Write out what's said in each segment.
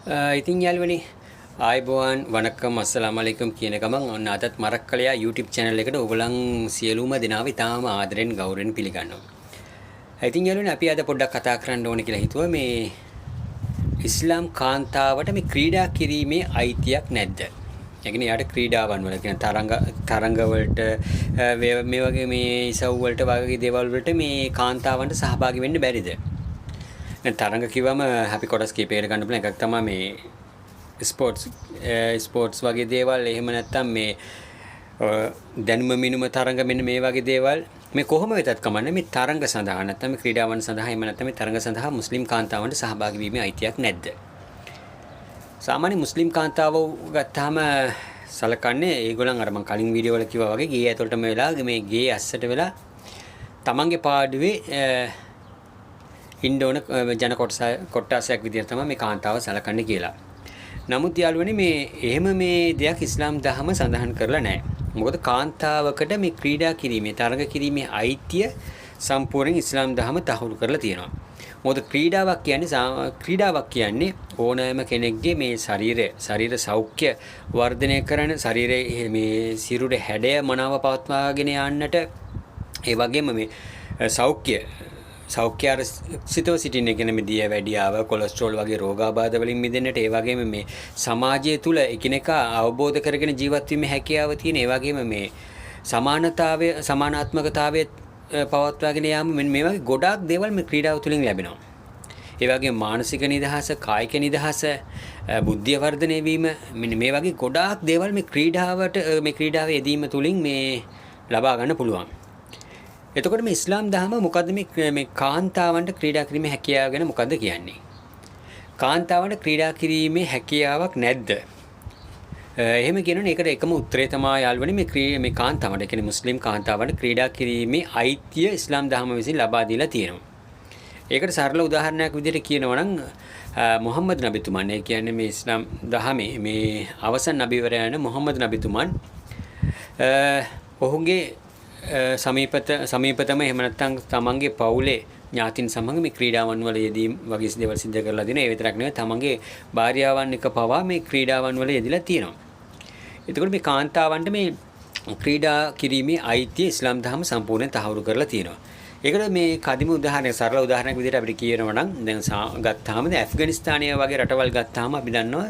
ඉතින් යාළුවනේ ආයිබෝවන් වණක්කම් අස්සලාමු අලයිකුම් කියන ගමන් ඔන්න අදත් මරක් කළයා YouTube channel එකට ඔයගොල්ලන් සියලුම දෙනාව ඉතාම ආදරෙන් ගෞරවයෙන් පිළිගන්නවා. ඉතින් යාළුවනේ අපි අද පොඩ්ඩක් කතා කරන්න ඕනේ කියලා හිතුවා මේ ඉස්ලාම් කාන්තාවට මේ ක්‍රීඩා කිරීමේ අයිතියක් නැද්ද? ඒ කියන්නේ යාට ක්‍රීඩාවන් වල කියන තරංග වලට මේ වගේ මේ ඉසව් වලට වගේ දේවල් වලට මේ කාන්තාවන්ට සහභාගී වෙන්න බැරිද? දැන් තරඟ කිව්වම අපි කොටස් කීපයකට ගන්න පුළුවන් එකක් තමයි මේ ස්පෝර්ට්ස් වගේ දේවල් එහෙම නැත්නම් මේ දැනුම මිනුම තරඟ මෙන්න මේ වගේ දේවල් මේ කොහොම වෙතත් කමන්නේ මේ තරඟ සඳහා නැත්නම් මේ ක්‍රීඩාවන් සඳහා එහෙම නැත්නම් මේ තරඟ සඳහා මුස්ලිම් කාන්තාවන්ට සහභාගී වීමේ අයිතියක් නැද්ද? සාමාන්‍ය මුස්ලිම් කාන්තාවෝ ගත්තාම සලකන්නේ ඒගොල්ලන් අර මම කලින් වීඩියෝ වල කිව්වා වගේ ගේ ඇතුළටම වෙලා මේ ගේ ඇස්සට වෙලා තමන්ගේ පාඩුවේ ඉන්ඩෝන ජන කොට්ටාසයක් විදිහට තමයි මේ කාන්තාව සලකන්නේ කියලා. නමුත් යාළුවනේ මේ එහෙම මේ දෙයක් ඉස්ලාම් දහම සඳහන් කරලා නැහැ. මොකද කාන්තාවකට මේ ක්‍රීඩා කිරීමේ තරඟ කිරීමේ අයිතිය සම්පූර්ණයෙන් ඉස්ලාම් දහම තහවුරු කරලා තියෙනවා. මොකද ක්‍රීඩාවක් කියන්නේ ඕනෑම කෙනෙක්ගේ මේ ශරීර සෞඛ්‍ය වර්ධනය කරන ශරීරයේ මේ සිරුරේ හැඩය මනාව පවත්වාගෙන යන්නට ඒ වගේම මේ සෞඛ්‍යාරසිතව සිටින්න කියන මේ දියවැඩියාව කොලෙස්ටරෝල් වගේ රෝගාබාධ වලින් මිදෙන්නට ඒ වගේම මේ සමාජය තුල එකිනෙකා අවබෝධ කරගෙන ජීවත් වීමේ හැකියාව තියෙන ඒ වගේම මේ සමානාත්මකතාවය පවත්වාගෙන යාම මේ වගේ ගොඩාක් දේවල් මේ ක්‍රීඩාව තුලින් ලැබෙනවා. ඒ වගේම මානසික නිදහස, කායික නිදහස, බුද්ධිය වර්ධනය වීම මෙන්න මේ වගේ ගොඩාක් දේවල් මේ ක්‍රීඩාවේ යෙදීම තුලින් මේ ලබා ගන්න පුළුවන්. එතකොට මේ ඉස්ලාම් දහම මොකද්ද මේ කාන්තාවන්ට ක්‍රීඩා කිරීමේ හැකියාව ගැන මොකද්ද කියන්නේ? කාන්තාවන්ට ක්‍රීඩා කිරීමේ හැකියාවක් නැද්ද? එහෙම කියනවනේ ඒකට එකම උත්තරේ තමයි යාළුවනේ මේ කාන්තාවන්ට කියන්නේ මුස්ලිම් කාන්තාවන්ට ක්‍රීඩා කිරීමේ අයිතිය ඉස්ලාම් දහම විසින් ලබා දීලා තියෙනවා. ඒකට සරල උදාහරණයක් විදිහට කියනවා නම් මොහම්මද් නබිතුමන් ඒ කියන්නේ මේ ඉස්ලාම් දහමේ මේ අවසන් නබිවරයාන මොහම්මද් නබිතුමන් ඔහුගේ සමීපතම එහෙම නැත්නම් තමන්ගේ පවුලේ ඥාතින් සමග මේ ක්‍රීඩාවන් වල යෙදීම් වගේ දේවල් සිද්ධ කරලා දෙන. ඒ විතරක් නෙවෙයි තමන්ගේ භාර්යාවන් එක්ක පවා මේ ක්‍රීඩාවන් වල යෙදিলা තියෙනවා. එතකොට මේ කාන්තාවන්ට මේ ක්‍රීඩා කිරීමේ අයිතිය ඉස්ලාම් දහම සම්පූර්ණයෙන් තහවුරු කරලා තියෙනවා. ඒකට මේ කදිම උදාහරණයක් සරල උදාහරණයක් විදිහට අපිට කියනවා නම් දැන් ගත්තාම ඇෆ්ගනිස්තානය වගේ රටවල් ගත්තාම අපි දන්නවා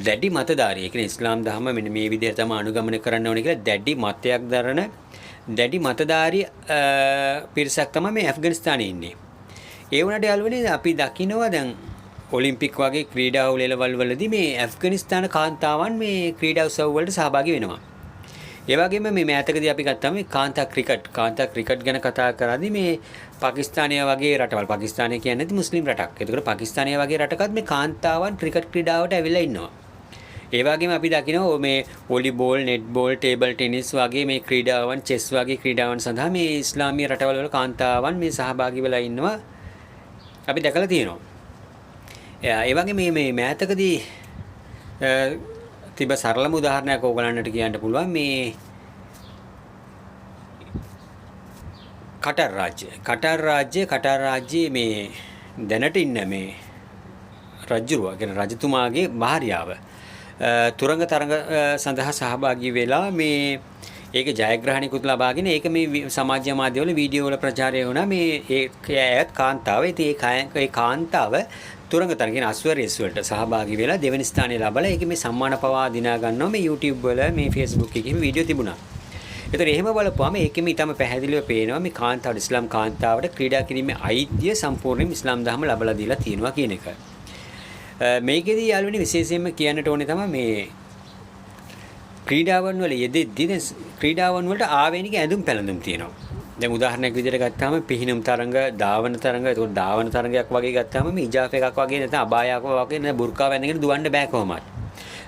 දැඩි මතධාරී. ඒ කියන්නේ ඉස්ලාම් දහම මෙන්න මේ විදිහට තමයි අනුගමනය කරන්න ඕනේ කියලා දැඩි මතයක් දරන දැඩි මතධාරී පිරිසක් තමයි මේ ඇෆ්ගනිස්තානයේ ඉන්නේ. ඒ වුණාට යාළුවනේ අපි දකිනවා දැන් ඔලිම්පික් වගේ ක්‍රීඩා උළෙලවල් වලදී මේ ඇෆ්ගනිස්තාන කාන්තාවන් මේ ක්‍රීඩා උත්සව වලට සහභාගී වෙනවා. ඒ වගේම මේ මෑතකදී අපි ගත්තාම මේ කාන්තා ක්‍රිකට් ගැන කතා කරද්දී මේ පාකිස්තානය වගේ රටවල් පාකිස්තානය කියන්නේ මුස්ලිම් රටක්. ඒකට පාකිස්තානය වගේ රටකත් මේ කාන්තාවන් ක්‍රිකට් ක්‍රීඩාවට ඇවිල්ලා ඉන්නවා. ඒ වගේම අපි දකිනවා මේ වොලිබෝල්, නෙට්බෝල්, ටේබල් ටෙනිස් වගේ මේ ක්‍රීඩාවන්, චෙස් වගේ ක්‍රීඩාවන් සඳහා මේ ඉස්ලාමීය රටවල් වල කාන්තාවන් මේ සහභාගී වෙලා ඉන්නවා අපි දැකලා තියෙනවා. ඒ වගේ මේ මෑතකදී තිබ සරලම උදාහරණයක් ඕගලන්ට කියන්න පුළුවන් මේ කටාර් රාජ්‍යයේ මේ දැනට ඉන්න මේ රජුරුවා කියන රජතුමාගේ භාර්යාව තුරංග තරඟ සඳහා සහභාගී වෙලා මේ ඒකේ ජයග්‍රහණිකුත් ලබාගෙන ඒක මේ සමාජ මාධ්‍යවල වීඩියෝ වල ප්‍රචාරය වුණා මේ ඒත් කාන්තාව ඒ කාන්තාව තුරංග තරඟ කියන අශ්ව රේස් වලට සහභාගී වෙලා දෙවෙනි ස්ථානය ලබලා ඒක මේ සම්මාන පවා දිනා ගන්නවා මේ YouTube වල මේ Facebook එකේ වීඩියෝ තිබුණා. ඒතර එහෙම බලපුවාම ඒකෙම ඊටම පැහැදිලිව පේනවා මේ කාන්තාවට ඉස්ලාම් කාන්තාවට ක්‍රීඩා කිරීමේ අයිතිය සම්පූර්ණයෙන් ඉස්ලාම් දහම ලබලා දීලා තියෙනවා කියන එක. මේකෙදී යාළුවනේ විශේෂයෙන්ම කියන්නට ඕනේ තමයි මේ ක්‍රීඩාවන් වල යෙදෙද්දී දැන් ක්‍රීඩාවන් වලට ආවේනික ඇඳුම් පැළඳුම් තියෙනවා. දැන් උදාහරණයක් විදිහට ගත්තාම පිහිනුම් තරඟ, ධාවන තරඟ, ඒකට ධාවන තරඟයක් වගේ ගත්තාම මේ ඉජාෆ් එකක් වගේ නැත්නම් අබායක් වගේ නැත්නම් බුර්කාව ඇඳගෙන දුවන්න බෑ කොහොමද?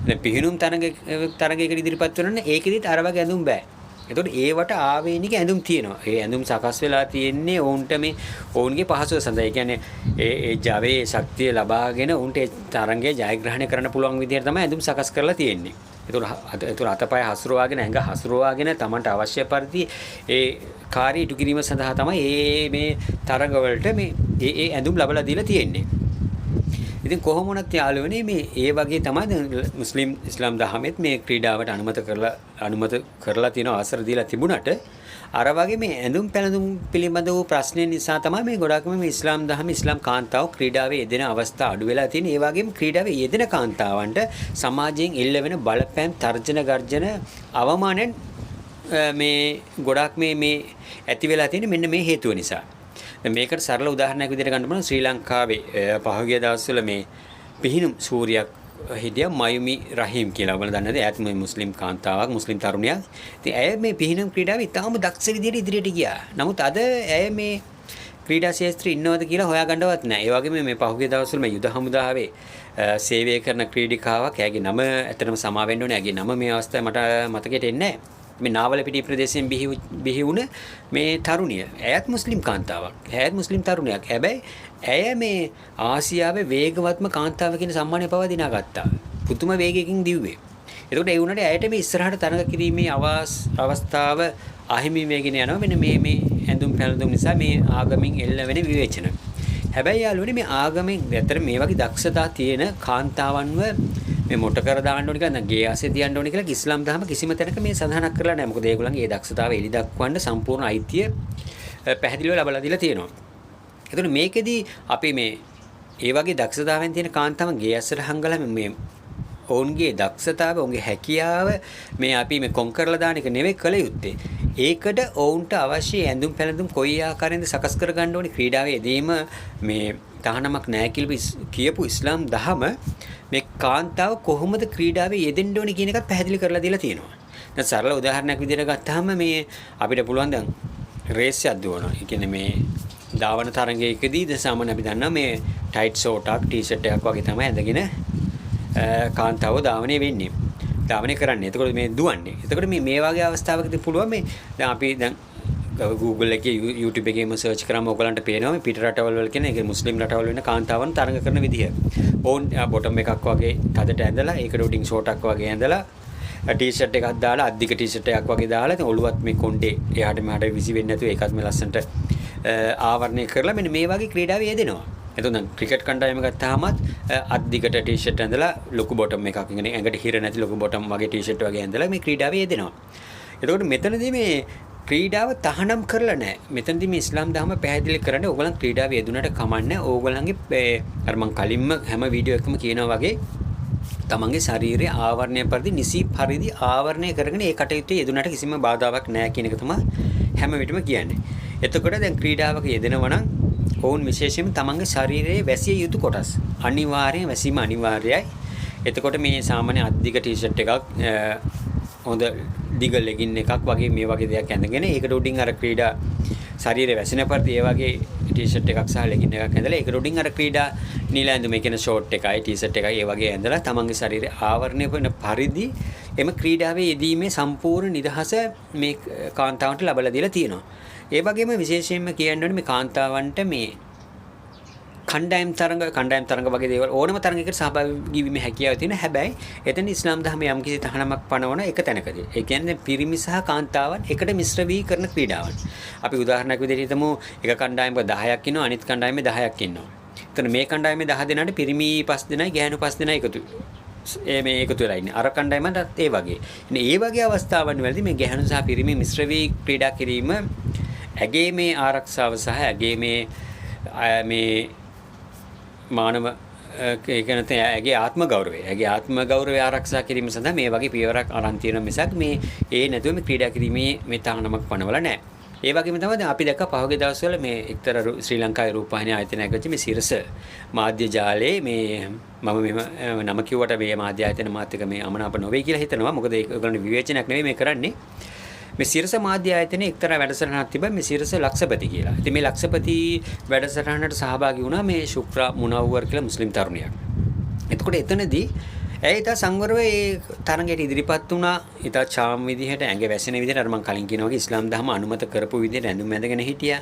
දැන් පිහිනුම් තරඟයකට ඉදිරිපත් වෙනොත් ඒකෙදිත් අර වගේ ඇඳුම් බෑ. එතකොට ඒවට ආවේනික ඇඳුම් තියෙනවා. ඒ ඇඳුම් සකස් වෙලා තියෙන්නේ ඔවුන්ට මේ ඔවුන්ගේ පහසුව සඳහා. ඒ කියන්නේ ඒ ජවයේ ශක්තිය ලබාගෙන ඔවුන්ට ඒ තරංගය ජයග්‍රහණය කරන්න පුළුවන් විදිහට තමයි ඇඳුම් සකස් කරලා තියෙන්නේ. එතකොට අතපය හසුරවාගෙන ඇඟ හසුරවාගෙන Tamanට අවශ්‍ය පරිදි ඒ කාර්ය ඉටු කිරීම සඳහා තමයි මේ තරඟ වලට මේ ඇඳුම් ලබලා දීලා තියෙන්නේ. ඉතින් කොහොම වුණත් යාළුවනේ මේ ඒ වගේ තමයි මුස්ලිම් ඉස්ලාම් දහමෙත් මේ ක්‍රීඩාවට අනුමත කරලා තියෙන අවසර දීලා තිබුණාට අර වගේ මේ ඇඳුම් පැළඳුම් පිළිබඳ වූ ප්‍රශ්න නිසා තමයි මේ ගොඩාක්ම මේ ඉස්ලාම් දහම ඉස්ලාම් කාන්තාව ක්‍රීඩාවේ යෙදෙන අවස්ථා අඩු වෙලා තියෙන. ඒ වගේම ක්‍රීඩාවේ යෙදෙන කාන්තාවන්ට සමාජයෙන් එල්ල වෙන බලපෑම් තර්ජන ගර්ජන අවමානයෙන් මේ ගොඩාක් මේ ඇති වෙලා තියෙන මෙන්න මේ හේතුව නිසා. මේකට සරල උදාහරණයක් විදිහට ගන්න පුළුවන් ශ්‍රී ලංකාවේ පහුගිය දවස්වල මේ පිහිනුම් සූරියක් හිටියා මයුමි රහීම් කියලා. ඔයගොල්ලෝ දන්නවද? එයාත් මේ මුස්ලිම් කාන්තාවක්, මුස්ලිම් තරුණියක්. ඉතින් ඇය මේ පිහිනුම් ක්‍රීඩාවේ ඉතාම දක්ෂ විදිහට ඉදිරියට ගියා. නමුත් අද ඇය මේ ක්‍රීඩා ශාස්ත්‍රයේ ඉන්නවද කියලා හොයාගන්නවත් නැහැ. ඒ වගේම මේ පහුගිය දවස්වල මේ යුද හමුදාවේ සේවය කරන ක්‍රීඩිකාවක්, එයාගේ නම ඇත්තටම සමා වෙන්න ඕනේ. එයාගේ නම මේ අවස්ථාවේ මට මතකයට එන්නේ නැහැ. මේ නාවලපිටිය ප්‍රදේශයෙන් බිහි වුණ මේ තරුණිය. ඇයත් මුස්ලිම් කාන්තාවක්. ඇයත් මුස්ලිම් තරුණියක්. හැබැයි ඇය මේ ආසියාවේ වේගවත්ම කාන්තාව කියන සම්මානය පවා දිනාගත්තා. පුදුම වේගයකින් දිව්වේ. එතකොට ඒ වුණාට ඇයට මේ ඉස්සරහට තරඟ කිරීමේ අවස්ථාව අහිමි වෙගෙන යනවා. මෙන්න මේ ඇඳුම් පැළඳුම් නිසා මේ ආගමින් එල්ල වෙන විවේචන. හැබැයි යාළුවනේ මේ ආගමෙන් ඇත්තට මේ වගේ දක්ෂතා තියෙන කාන්තාවන්ව මේ මොට කර දාන්න ඕනි කියලා ගේ ආසේ තියන්න ඕනි කියලා ඉස්ලාම් දහම කිසිම තැනක මේ සඳහනක් කරලා නැහැ. මොකද ඒගොල්ලන්ගේ ඒ දක්ෂතාව එලි දක්වන්න සම්පූර්ණ අයිතිය පැහැදිලිව ලබා දීලා තියෙනවා. එතකොට මේකෙදි අපි මේ ඒ වගේ දක්ෂතාවෙන් තියෙන කාන්තාවන් ගේ ආසට හංගලා මේ ඔවුන්ගේ දක්ෂතාව, ඔවුන්ගේ හැකියාව මේ අපි මේ කොන් කරලා දාන එක නෙවෙයි කළ යුත්තේ. ඒකට ඔවුන්ට අවශ්‍ය ඇඳුම් පැළඳුම් කොයි ආකාරයෙන්ද සකස් කර ගන්න ඕනි ක්‍රීඩාවේ යෙදීම මේ තහනමක් නැහැ කියලා කියපු ඉස්ලාම් දහම මේ කාන්තාව කොහොමද ක්‍රීඩාවේ යෙදෙන්න ඕනි කියන එකත් පැහැදිලි කරලා දීලා තියෙනවා. දැන් සරල උදාහරණයක් විදිහට ගත්තාම මේ අපිට පුළුවන් දැන් රේස් එකක් දුවනවා. ඒ කියන්නේ මේ ධාවන තරඟයකදී දැන් සාමාන්‍ය අපි දන්නවා මේ ටයිට් ෂෝට් ටී-ෂර්ට් එකක් වගේ තමයි ඇඳගෙන කාන්තාව ධාවනය වෙන්නේ. ධාවනය කරන්නේ. එතකොට මේ දුවන්නේ. එතකොට මේ වගේ අවස්ථාවකදී පුළුවන් මේ දැන් අපි දැන් Google එකේ YouTube එකේම සර්ච් කරාම ඔයගලන්ට පේනවා මේ පිට රටවල් වල කියන ඒ මුස්ලිම් රටවල් වෙන කාන්තාවන් තරඟ කරන විදිහ. ඕන් බොටම් එකක් වගේ තදට ඇඳලා ඒකට උඩින් ෂෝට් එකක් වගේ ඇඳලා ටී-ෂර්ට් එකක් දාලා අද්දික ටී-ෂර්ට් එකක් වගේ දාලා ඉතින් ඔළුවත් මේ කොණ්ඩේ එහාට මෙහාට විසි වෙන්නේ නැතුව ඒකත් මේ ලස්සනට ආවරණය කරලා මෙන්න මේ වගේ ක්‍රීඩාවේ යෙදෙනවා. එතකොට දැන් ක්‍රිකට් කණ්ඩායම ගත්තාමත් අද්දිකට ටී-ෂර්ට් ඇඳලා ලොකු බොටම් එකක් කියන්නේ ඇඟට හිර නැති ලොකු බොටම් වගේ ටී-ෂර්ට් වගේ ඇඳලා මේ ක්‍රීඩාවේ යෙදෙනවා. එතකොට මෙතනදී මේ ක්‍රීඩාව තහනම් කරලා නැහැ. මෙතනදී මේ ඉස්ලාම් දහම පැහැදිලි කරන්නේ ඕගොල්ලන් ක්‍රීඩාවේ යෙදුනට කමන්නේ ඕගොල්ලන්ගේ අර මං කලින්ම හැම වීඩියෝ එකකම කියනවා වගේ තමන්ගේ ශරීරය ආවරණය පරිදි නිසි පරිදි ආවරණය කරගෙන ඒ කටයුත්තේ යෙදුනට කිසිම බාධාවක් නැහැ කියන එක තමයි හැම විටම කියන්නේ. එතකොට දැන් ක්‍රීඩාවක යෙදෙනවා නම් ඔවුන් විශේෂයෙන්ම තමන්ගේ ශරීරයේ වැසිය යුතු කොටස් අනිවාර්යයෙන් වැසීම අනිවාර්යයි. එතකොට මේ සාමාන්‍ය අද්දික ටී-ෂර්ට් එකක් හොඳ දිග ලෙගින් එකක් වගේ මේ වගේ දෙයක් ඇඳගෙන ඒකට උඩින් අර ක්‍රීඩා ශරීරය වැසෙන පරිදි ඒ වගේ ටී-ෂර්ට් එකක් සහ ලෙගින් එකක් ඇඳලා ඒකට උඩින් අර ක්‍රීඩා නිල ඇඳුම කියන ෂෝට් එකයි ටී-ෂර්ට් එකයි ඒ වගේ ඇඳලා තමන්ගේ ශරීරය ආවරණය වෙන පරිදි එම ක්‍රීඩාවේ යෙදීමේ සම්පූර්ණ නිදහස මේ කාන්තාවන්ට ලබා දීලා තියෙනවා. ඒ වගේම විශේෂයෙන්ම කියන්න ඕනේ මේ කාන්තාවන්ට මේ කණ්ඩායම් තරඟ වගේ දේවල් ඕනම තරඟයකට සහභාගී වීමේ හැකියාව තියෙන. හැබැයි එතන ඉස්ලාම් දහමේ යම්කිසි තහනමක් පනවන එක තැනකදී. ඒ කියන්නේ පිරිමි සහ කාන්තාවන් එකට මිශ්‍ර වී කරන ක්‍රීඩාවන්. අපි උදාහරණයක් විදිහට හිතමු එක කණ්ඩායමක 10ක් ඉන්නවා අනිත් කණ්ඩායමේ 10ක් ඉන්නවා. එතන මේ කණ්ඩායමේ 10 දෙනාට පිරිමි 5 දෙනයි ගැහැණු 5 දෙනයි එකතු වෙලා ඉන්නේ. අර කණ්ඩායමත් ඒ වගේ. ඉතින් ඒ වගේ අවස්ථාවන් වලදී මේ ගැහැණු සහ පිරිමි මිශ්‍ර වී ක්‍රීඩා කිරීම ඇගේ මේ ආරක්ෂාව සහ ඇගේ මේ මානව ඇගේ ආත්ම ගෞරවය ආරක්ෂා කිරීම සඳහා මේ වගේ පියවරක් අරන් තියෙන මිසක් මේ නැතුව මේ ක්‍රීඩා කිරීමේ මේ තහනමක් පනවලා නැහැ. ඒ වගේම තමයි දැන් අපි දැක්ක පහුගිය දවස්වල මේ එක්තරා ශ්‍රී ලංකාවේ රූපවාහිනී ආයතනයක් වෙච්ච මේ සිරස මාධ්‍ය ජාලයේ මේ මම මෙහෙම නම කිව්වට මේ මාධ්‍ය ආයතන මාත් එක මේ අමනාප නොවේ කියලා හිතනවා. මොකද ඒක ඔයගොල්ලෝ විවේචනයක් නෙවෙයි මේ කරන්නේ. මේ සිරස මාධ්‍ය ආයතනයේ එක්තරා වැඩසටහනක් තිබ්බා මේ සිරස ලක්ෂපති කියලා. ඉතින් මේ ලක්ෂපති වැඩසටහනට සහභාගී වුණා මේ ශුක්‍රා මුනව්වර් කියලා මුස්ලිම් තරුණියක්. එතකොට එතනදී ඇය ඊට සංවරව ඒ තරඟයට ඉදිරිපත් වුණා. ඊට චාම් විදිහට ඇඟ වැසෙන විදිහට අර මම කලින් කියනවා වගේ ඉස්ලාම් දහම අනුමත කරපු විදිහට ඇඳුම් ඇඳගෙන හිටියා.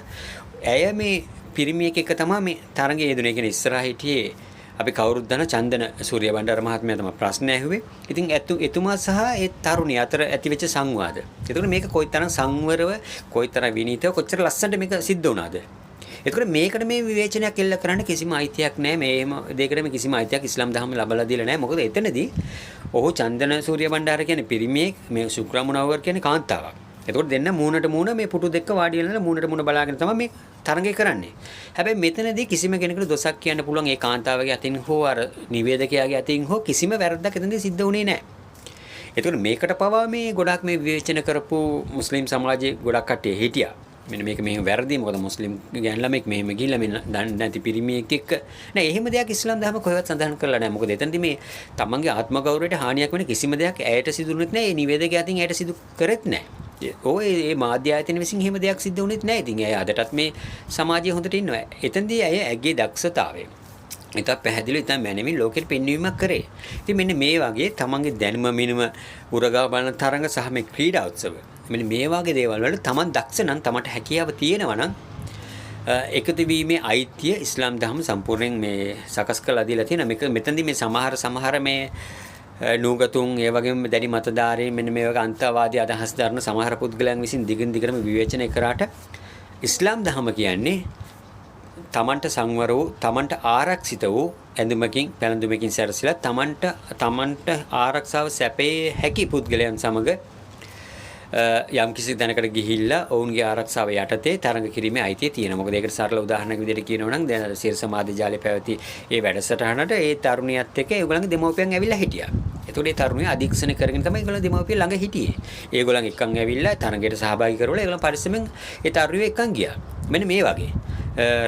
ඇය මේ පිරිමියෙක් එක තමයි මේ තරඟයේ යෙදුනේ. කියන්නේ ඉස්සරහා හිටියේ අපි කවුරුත් දන්න චන්දන සූර්යබණ්ඩාර මහත්මයා තමයි ප්‍රශ්න ඇහුවේ. ඉතින් එතුමා සහ ඒ තරුණිය අතර ඇතිවෙච්ච සංවාද. ඒතකොට මේක කොයිතරම් සංවරව, කොයිතරම් විනීතව, කොච්චර ලස්සනට මේක සිද්ධ වුණාද? ඒකෝර මේකට මේ විවේචනයක් එල්ල කරන්න කිසිම අයිතියක් නැහැ. මේම දෙයකට මේ කිසිම අයිතියක් ඉස්ලාම් දහම ලබලා දීලා නැහැ. මොකද එතනදී ඔහු චන්දන සූර්ය බණ්ඩාර කියන්නේ පිරිමියෙක්, මේ සුක්‍රා මුනවර් කියන්නේ කාන්තාවක්. එතකොට දෙන්න මූණට මූණ මේ පුටු දෙක වාඩි වෙලා මූණට මූණ බලාගෙන තමයි මේ තරඟය කරන්නේ. හැබැයි මෙතනදී කිසිම කෙනෙකුට දොසක් කියන්න පුළුවන් ඒ කාන්තාවගේ අතින් හෝ අර නිවේදකයාගේ අතින් හෝ කිසිම වැරද්දක් එතනදී සිද්ධ වුණේ නැහැ. එතකොට මේකට පවා මේ ගොඩක් මේ විවේචන කරපු මුස්ලිම් සමාජයේ ගොඩක් කට්ටිය හිටියා. මෙන්න මේක මෙහෙම වැරදි. මොකද මුස්ලිම් ගෑන් ළමෙක් මෙහෙම ගිහිල්ලා මේ දන්නේ නැති පිරිමියෙක් එක්ක නෑ එහෙම දෙයක් ඉස්ලාම් දහම කොහෙවත් සඳහන් කරලා නෑ. මොකද එතනදී මේ තමන්ගේ ආත්ම ගෞරවයට හානියක් වෙන කිසිම දෙයක් ඇයට සිදුුනෙත් නෑ. ඒ නිවේදකයා අතින් ඇයට සිදු කරෙත් නෑ. ඒ මාධ්‍ය ආයතන විසින් එහෙම දෙයක් සිද්ධ වුණෙත් නෑ. ඉතින් ඇය අදටත් මේ සමාජයේ හොඳට ඉන්නවා. එතනදී ඇය ඇගේ දක්ෂතාවය ඉතින් පැහැදිලිව ඉතින් මැනවින් ලෝකෙට පෙන්වීමක් කරේ. ඉතින් මෙන්න මේ වගේ තමන්ගේ දැනුම මිනුම උරගා බලන තරඟ සහ මේ ක්‍රීඩා උත්සව මෙන්න මේ වගේ දේවල් වල තමන් දක්ෂ නම් තමට හැකියාව තියෙනවා නම් එකතු වීමේ අයිතිය ඉස්ලාම් දහම සම්පූර්ණයෙන් මේ සකස් කරලා දීලා තියෙනවා. මේක මෙතනදී මේ සමහර මේ නූගතුන් ඒ වගේම දැඩි මතධාරීන් මෙන්න මේ වගේ අන්තවාදී අදහස් දරන සමහර පුද්ගලයන් විසින් දිගින් දිගටම විවේචනය කරාට ඉස්ලාම් දහම කියන්නේ තමන්ට සංවර වූ තමන්ට ආරක්ෂිත වූ ඇඳුමකින් පැළඳුමකින් සැරසිලා තමන්ට ආරක්ෂාව සැපේ හැකි පුද්ගලයන් සමග යම් කිසි දැනකට ගිහිල්ලා ඔවුන්ගේ ආරක්ෂාව යටතේ තරඟ කිරීමේ අයිතිය තියෙනවා. මොකද ඒකට සරල උදාහරණයක් විදිහට කියනවා නම් දැන් සියලු සමාජ ජාලේ පැවති ඒ වැඩසටහනට ඒ තරුණියත් එක්ක ඒගොල්ලන්ගේ දෙමව්පියන් ඇවිල්ලා හිටියා. එතකොට ඒ තරුණිය අධීක්ෂණය කරගෙන තමයි ඒගොල්ලෝ දෙමව්පිය ළඟ හිටියේ. ඒගොල්ලන් එක්කන් ඇවිල්ලා තරඟයට සහභාගී කරවලා ඒගොල්ලන් පරිස්සමෙන් ඒ තරුණිය එක්කන් ගියා. මෙන්න මේ වගේ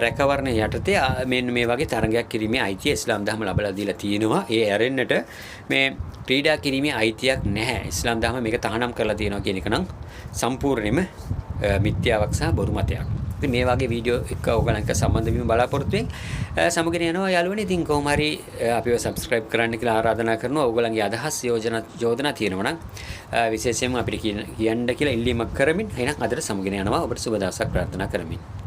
රැකවරණ යටතේ මෙන්න මේ වගේ තරඟයක් කිරීමේ අයිතිය ඉස්ලාම් දහම ලබලා දීලා තියෙනවා. ඒ ඇරෙන්නට මේ ක්‍රීඩා කිරීමේ අයිතියක් නැහැ. ඉස්ලාම් දහම මේක තහනම් කරලා තියෙනවා කියන එක නම් සම්පූර්ණයෙන්ම මිත්‍යාවක් සහ බොරු මතයක්. ඉතින් මේ වගේ වීඩියෝ එක ඔයගලන්ට සම්බන්ධ වීම බලාපොරොත්තු වෙමින් සමගින යනවා යාළුවනේ. ඉතින් කොහොම හරි අපිව subscribe කරන්න කියලා ආරාධනා කරනවා. ඔයගලන්ගේ අදහස් යෝජනා තියෙනවා නම් විශේෂයෙන්ම අපිට කියන්න කියලා ඉල්ලීමක් කරමින් එහෙනම් අදට සමගින යනවා. ඔබට සුබ දවසක් ප්‍රාර්ථනා කරමින්